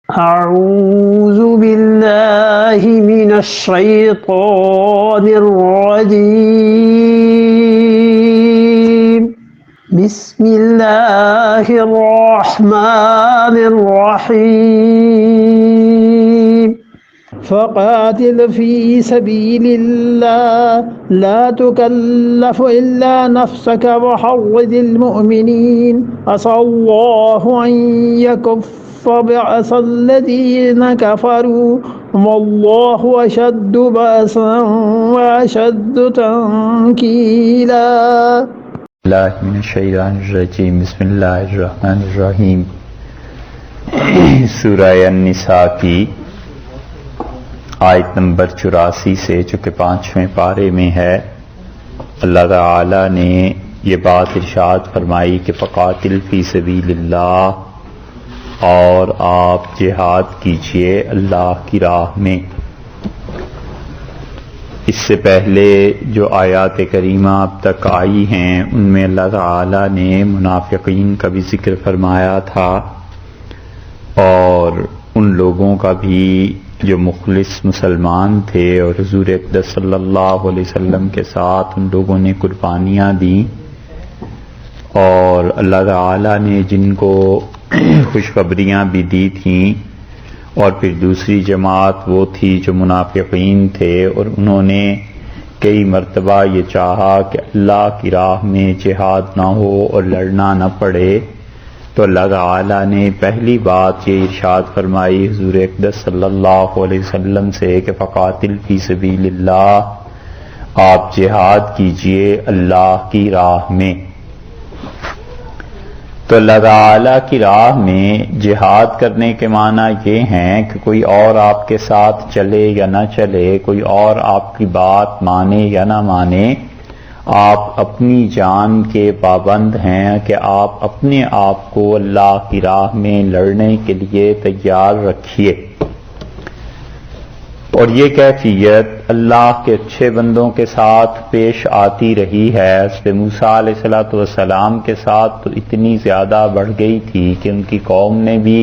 أعوذ بالله من الشيطان الرجيم بسم الله الرحمن الرحيم فقاتل في سبيل الله لا تكلف إلا نفسك وحرض المؤمنين عسى الله أن يكف بأس الذين كفروا والله أشد بأسا وأشد تنكيلا. اللہ من الشیطان الرجیم بسم اللہ الرحمن الرحیم. سورہ النساء کی آیت نمبر 84 سے جو کہ 5ویں پارے میں ہے، اللہ تعالی نے یہ بات ارشاد فرمائی کہ فقاتل فی سبیل اللہ، اور آپ جہاد کیجئے اللہ کی راہ میں. اس سے پہلے جو آیات کریمہ اب تک آئی ہیں ان میں اللہ تعالی نے منافقین کا بھی ذکر فرمایا تھا، اور ان لوگوں کا بھی جو مخلص مسلمان تھے اور حضور اقدس صلی اللہ علیہ وسلم کے ساتھ ان لوگوں نے قربانیاں دیں، اور اللہ تعالی نے جن کو خوشخبریاں بھی دی تھیں. اور پھر دوسری جماعت وہ تھی جو منافقین تھے، اور انہوں نے کئی مرتبہ یہ چاہا کہ اللہ کی راہ میں جہاد نہ ہو اور لڑنا نہ پڑے. تو اللہ تعالی نے پہلی بات یہ ارشاد فرمائی حضور اقدس صلی اللہ علیہ وسلم سے کہ فقاتل فی سبیل اللہ، آپ جہاد کیجئے اللہ کی راہ میں. تو اللہ تعالیٰ کی راہ میں جہاد کرنے کے معنی یہ ہیں کہ کوئی اور آپ کے ساتھ چلے یا نہ چلے، کوئی اور آپ کی بات مانے یا نہ مانے، آپ اپنی جان کے پابند ہیں کہ آپ اپنے آپ کو اللہ کی راہ میں لڑنے کے لیے تیار رکھیے. اور یہ کیفیت اللہ کے اچھے بندوں کے ساتھ پیش آتی رہی ہے. حضرت موسیٰ علیہ السلام کے ساتھ تو اتنی زیادہ بڑھ گئی تھی کہ ان کی قوم نے بھی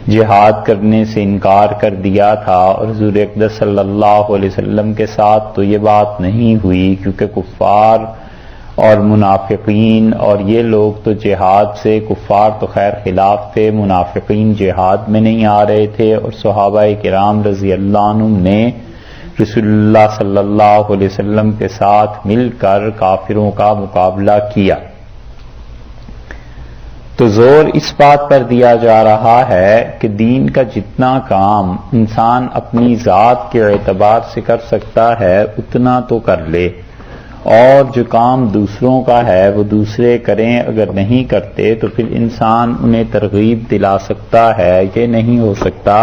جہاد کرنے سے انکار کر دیا تھا، اور حضور اقدس صلی اللہ علیہ وسلم کے ساتھ تو یہ بات نہیں ہوئی، کیونکہ کفار اور منافقین اور یہ لوگ تو جہاد سے، کفار تو خیر خلاف تھے، منافقین جہاد میں نہیں آ رہے تھے. اور صحابہ کرام رضی اللہ عنہم نے رسول اللہ صلی اللہ علیہ وسلم کے ساتھ مل کر کافروں کا مقابلہ کیا. تو زور اس بات پر دیا جا رہا ہے کہ دین کا جتنا کام انسان اپنی ذات کے اعتبار سے کر سکتا ہے اتنا تو کر لے، اور جو کام دوسروں کا ہے وہ دوسرے کریں. اگر نہیں کرتے تو پھر انسان انہیں ترغیب دلا سکتا ہے. یہ نہیں ہو سکتا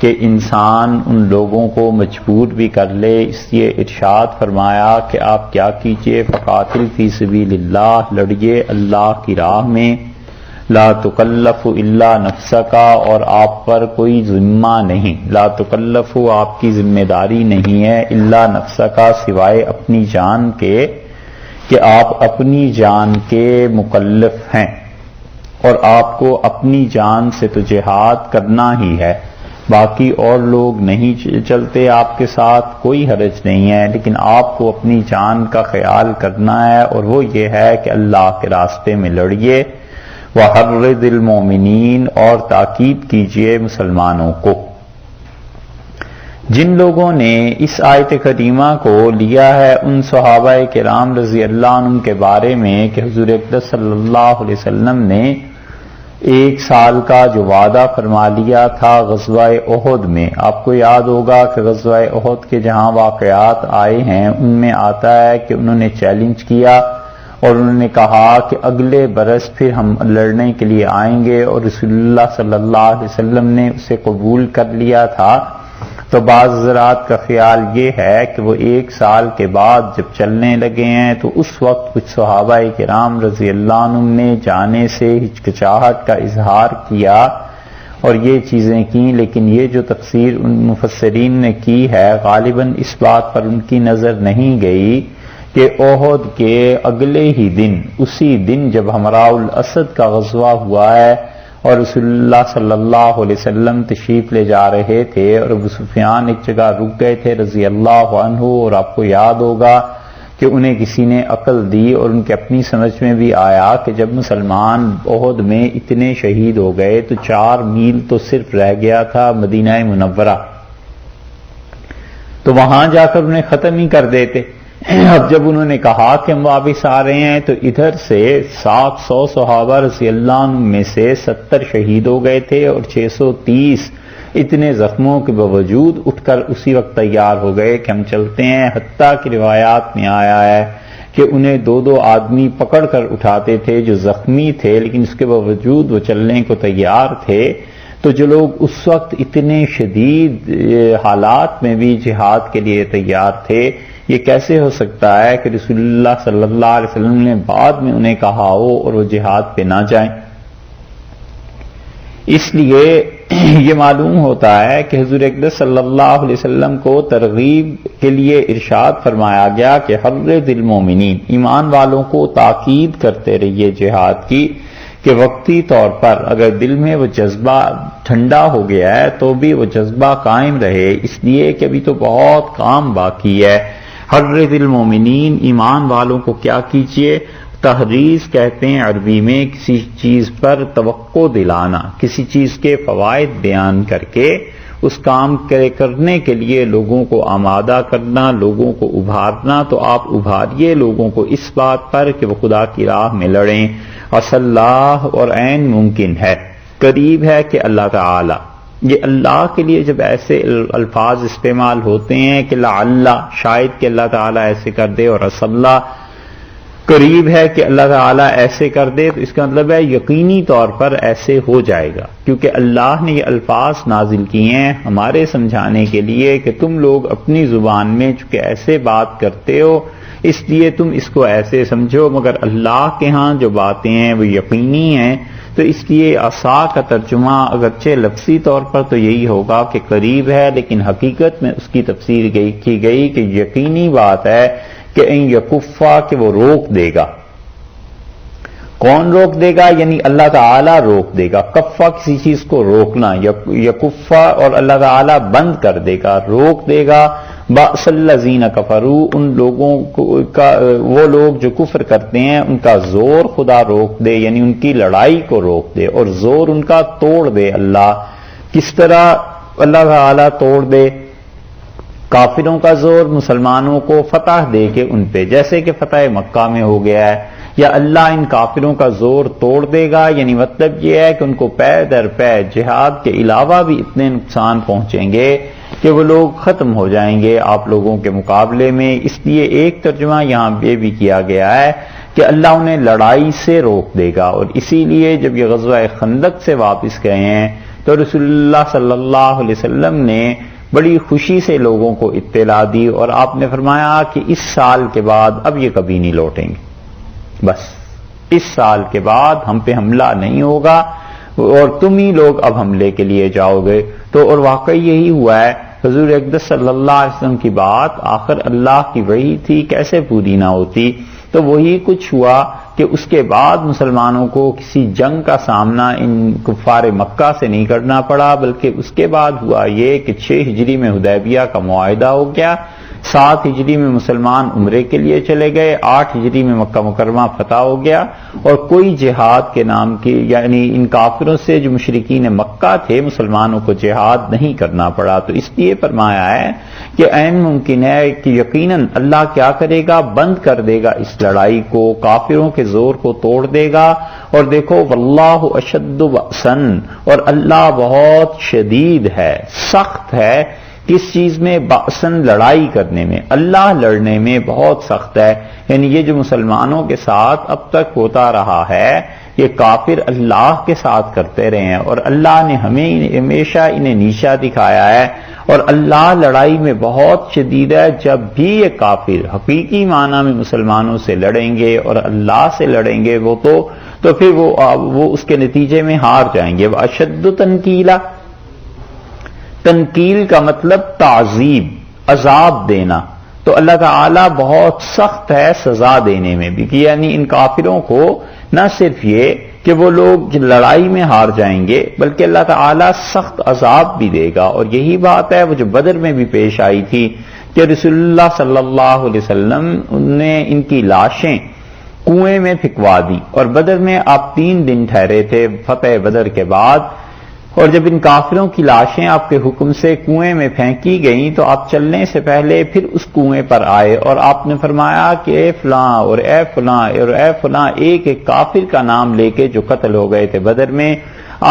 کہ انسان ان لوگوں کو مجبور بھی کر لے. اس لیے ارشاد فرمایا کہ آپ کیا کیجئے، فقاتل فی سبیل اللہ، لڑیے اللہ کی راہ میں. لا تکلف الا نفسک، اور آپ پر کوئی ذمہ نہیں، لا تکلف آپ کی ذمہ داری نہیں ہے، الا نفسک سوائے اپنی جان کے، کہ آپ اپنی جان کے مکلف ہیں، اور آپ کو اپنی جان سے تو جہاد کرنا ہی ہے. باقی اور لوگ نہیں چلتے آپ کے ساتھ کوئی حرج نہیں ہے، لیکن آپ کو اپنی جان کا خیال کرنا ہے، اور وہ یہ ہے کہ اللہ کے راستے میں لڑیے. وَحَرِّضِ الْمُؤْمِنِينَ، اور تاکید کیجئے مسلمانوں کو. جن لوگوں نے اس آیت کریمہ کو لیا ہے ان صحابہ کرام رضی اللہ عنہم کے بارے میں کہ حضور اقدس صلی اللہ علیہ وسلم نے 1 سال کا جو وعدہ فرما لیا تھا غزوہ احد میں. آپ کو یاد ہوگا کہ غزوہ احد کے جہاں واقعات آئے ہیں ان میں آتا ہے کہ انہوں نے چیلنج کیا اور انہوں نے کہا کہ اگلے برس پھر ہم لڑنے کے لیے آئیں گے، اور رسول اللہ صلی اللہ علیہ وسلم نے اسے قبول کر لیا تھا. تو بعض حضرات کا خیال یہ ہے کہ وہ 1 سال کے بعد جب چلنے لگے ہیں تو اس وقت کچھ صحابہ کرام رضی اللہ عنہم نے جانے سے ہچکچاہٹ کا اظہار کیا اور یہ چیزیں کی. لیکن یہ جو تفسیر ان مفسرین نے کی ہے غالباً اس بات پر ان کی نظر نہیں گئی کہ احد کے اگلے ہی دن، اسی دن جب حمراء الاسد کا غزوہ ہوا ہے، اور رسول اللہ صلی اللہ علیہ وسلم تشریف لے جا رہے تھے اور ابو سفیان ایک جگہ رک گئے تھے رضی اللہ عنہ، اور آپ کو یاد ہوگا کہ انہیں کسی نے عقل دی اور ان کے اپنی سمجھ میں بھی آیا کہ جب مسلمان احد میں اتنے شہید ہو گئے تو 4 میل تو صرف رہ گیا تھا مدینہ منورہ، تو وہاں جا کر انہیں ختم ہی کر دیتے۔ اب جب انہوں نے کہا کہ ہم واپس آ رہے ہیں تو ادھر سے 700 صحابہ رضی اللہ عنہ میں سے 70 شہید ہو گئے تھے اور 630 اتنے زخموں کے باوجود اٹھ کر اسی وقت تیار ہو گئے کہ ہم چلتے ہیں، حتیٰ کہ روایات میں آیا ہے کہ انہیں 2 آدمی پکڑ کر اٹھاتے تھے جو زخمی تھے، لیکن اس کے باوجود وہ چلنے کو تیار تھے۔ تو جو لوگ اس وقت اتنے شدید حالات میں بھی جہاد کے لیے تیار تھے، یہ کیسے ہو سکتا ہے کہ رسول اللہ صلی اللہ علیہ وسلم نے بعد میں انہیں کہا ہو اور وہ جہاد پہ نہ جائیں؟ اس لیے یہ معلوم ہوتا ہے کہ حضور اقدس صلی اللہ علیہ وسلم کو ترغیب کے لیے ارشاد فرمایا گیا کہ حرض المومنین، ایمان والوں کو تاکید کرتے رہیے جہاد کی، کہ وقتی طور پر اگر دل میں وہ جذبہ ٹھنڈا ہو گیا ہے تو بھی وہ جذبہ قائم رہے، اس لیے کہ ابھی تو بہت کام باقی ہے۔ حرض المومنین، ایمان والوں کو کیا کیجیے؟ تحریض کہتے ہیں عربی میں کسی چیز پر توقع دلانا، کسی چیز کے فوائد بیان کر کے اس کام کرنے کے لیے لوگوں کو آمادہ کرنا، لوگوں کو ابھارنا۔ تو آپ ابھاریے لوگوں کو اس بات پر کہ وہ خدا کی راہ میں لڑیں، اللہ اور عین ممکن ہے، قریب ہے کہ اللہ تعالی۔ یہ اللہ کے لیے جب ایسے الفاظ استعمال ہوتے ہیں کہ لعل، شاید کہ اللہ تعالیٰ ایسے کر دے، اور اللہ قریب ہے کہ اللہ تعالیٰ ایسے کر دے، تو اس کا مطلب ہے یقینی طور پر ایسے ہو جائے گا، کیونکہ اللہ نے یہ الفاظ نازل کیے ہیں ہمارے سمجھانے کے لیے کہ تم لوگ اپنی زبان میں چونکہ ایسے بات کرتے ہو اس لیے تم اس کو ایسے سمجھو، مگر اللہ کے ہاں جو باتیں ہیں وہ یقینی ہیں۔ تو اس لیے عصا کا ترجمہ اگرچہ لفظی طور پر تو یہی ہوگا کہ قریب ہے، لیکن حقیقت میں اس کی تفسیر کی گئی کہ یقینی بات ہے کہ ان یکفا، کہ وہ روک دے گا۔ کون روک دے گا؟ یعنی اللہ تعالیٰ روک دے گا۔ کفا کسی چیز کو روکنا، یکفا، اور اللہ تعالیٰ بند کر دے گا، روک دے گا۔ بأس الذین کفروا، ان لوگوں کا، وہ لوگ جو کفر کرتے ہیں ان کا زور خدا روک دے، یعنی ان کی لڑائی کو روک دے اور زور ان کا توڑ دے اللہ۔ کس طرح اللہ تعالیٰ توڑ دے؟ کافروں کا زور مسلمانوں کو فتح دے کے ان پہ، جیسے کہ فتح مکہ میں ہو گیا ہے، یا اللہ ان کافروں کا زور توڑ دے گا، یعنی مطلب یہ ہے کہ ان کو پے در پے جہاد کے علاوہ بھی اتنے نقصان پہنچیں گے کہ وہ لوگ ختم ہو جائیں گے آپ لوگوں کے مقابلے میں۔ اس لیے ایک ترجمہ یہاں یہ بھی کیا گیا ہے کہ اللہ انہیں لڑائی سے روک دے گا، اور اسی لیے جب یہ غزوہ خندق سے واپس گئے ہیں تو رسول اللہ صلی اللہ علیہ وسلم نے بڑی خوشی سے لوگوں کو اطلاع دی، اور آپ نے فرمایا کہ اس سال کے بعد اب یہ کبھی نہیں لوٹیں گے، بس اس سال کے بعد ہم پہ حملہ نہیں ہوگا اور تم ہی لوگ اب حملے کے لیے جاؤ گے۔ تو اور واقعی یہی ہوا ہے، حضور اقدس صلی اللہ علیہ وسلم کی بات آخر اللہ کی وحی تھی، کیسے پوری نہ ہوتی؟ تو وہی کچھ ہوا کہ اس کے بعد مسلمانوں کو کسی جنگ کا سامنا ان کفار مکہ سے نہیں کرنا پڑا، بلکہ اس کے بعد ہوا یہ کہ 6 ہجری میں حدیبیہ کا معاہدہ ہو گیا، 7 ہجری میں مسلمان عمرے کے لیے چلے گئے، 8 ہجری میں مکہ مکرمہ فتح ہو گیا، اور کوئی جہاد کے نام کی، یعنی ان کافروں سے جو مشرکین مکہ تھے مسلمانوں کو جہاد نہیں کرنا پڑا۔ تو اس لیے فرمایا ہے کہ عین ممکن ہے کہ یقیناً اللہ کیا کرے گا؟ بند کر دے گا اس لڑائی کو، کافروں کے زور کو توڑ دے گا۔ اور دیکھو واللہ اشد بأسن، اور اللہ بہت شدید ہے، سخت ہے، کس چیز میں؟ بأسن، لڑائی کرنے میں، اللہ لڑنے میں بہت سخت ہے۔ یعنی یہ جو مسلمانوں کے ساتھ اب تک ہوتا رہا ہے یہ کافر اللہ کے ساتھ کرتے رہے ہیں، اور اللہ نے ہمیں ہمیشہ انہیں نیچا دکھایا ہے، اور اللہ لڑائی میں بہت شدید ہے۔ جب بھی یہ کافر حقیقی معنی میں مسلمانوں سے لڑیں گے اور اللہ سے لڑیں گے وہ تو پھر وہ اس کے نتیجے میں ہار جائیں گے۔ اشد تنکیلا، تنکیل کا مطلب تعذیب، عذاب دینا، تو اللہ تعالیٰ بہت سخت ہے سزا دینے میں بھی، یعنی ان کافروں کو نہ صرف یہ کہ وہ لوگ لڑائی میں ہار جائیں گے بلکہ اللہ تعالیٰ سخت عذاب بھی دے گا. اور یہی بات ہے وہ جو بدر میں بھی پیش آئی تھی کہ رسول اللہ صلی اللہ علیہ وسلم نے ان کی لاشیں کنویں میں پھینکوا دی. اور بدر میں آپ 3 دن ٹھہرے تھے فتح بدر کے بعد، اور جب ان کافروں کی لاشیں آپ کے حکم سے کنویں میں پھینکی گئیں تو آپ چلنے سے پہلے پھر اس کنویں پر آئے اور آپ نے فرمایا کہ اے فلاں اور اے فلاں اور اے فلاں، ایک ایک کافر کا نام لے کے جو قتل ہو گئے تھے بدر میں.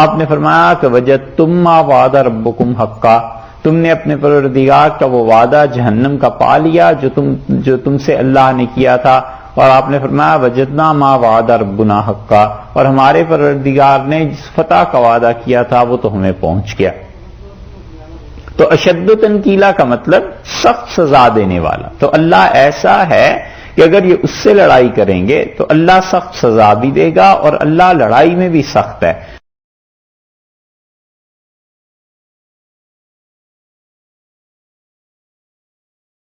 آپ نے فرمایا کہ وجدتم ما وعد ربکم حقا، تم نے اپنے پروردگار کا وہ وعدہ جہنم کا پا لیا جو تم سے اللہ نے کیا تھا. اور آپ نے فرمایا وجدنا ما وعد ربنا حقا، اور ہمارے پروردگار نے جس فتح کا وعدہ کیا تھا وہ تو ہمیں پہنچ گیا. تو اشد تنکیلا کا مطلب سخت سزا دینے والا. تو اللہ ایسا ہے کہ اگر یہ اس سے لڑائی کریں گے تو اللہ سخت سزا بھی دے گا، اور اللہ لڑائی میں بھی سخت ہے.